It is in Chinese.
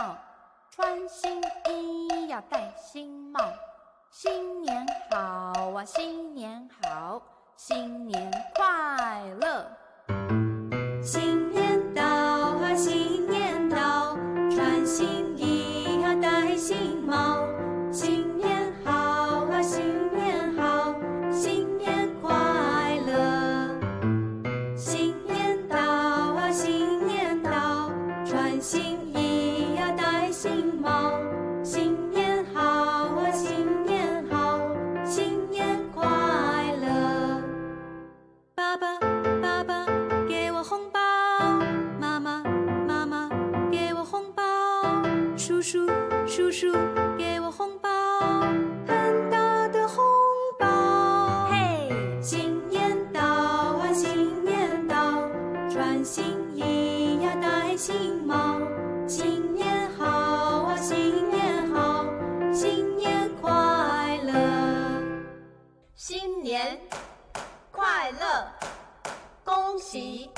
闹，穿新衣要戴新帽。新年好啊，新年好，新年快乐。新年到啊，新年到，穿新衣啊，戴新帽。新年好啊，新年好，新年快乐。新年到啊，新年到，穿新衣啊，戴新帽。新年好啊，新年好，新年快乐。爸爸，爸爸，给我红包；妈妈，妈妈，给我红包；叔叔，叔叔，给我红包，很大的红包。嘿，新年到啊，新年到，穿新衣呀，戴新帽。新年好啊，新年好，新年快乐。新年快乐，恭喜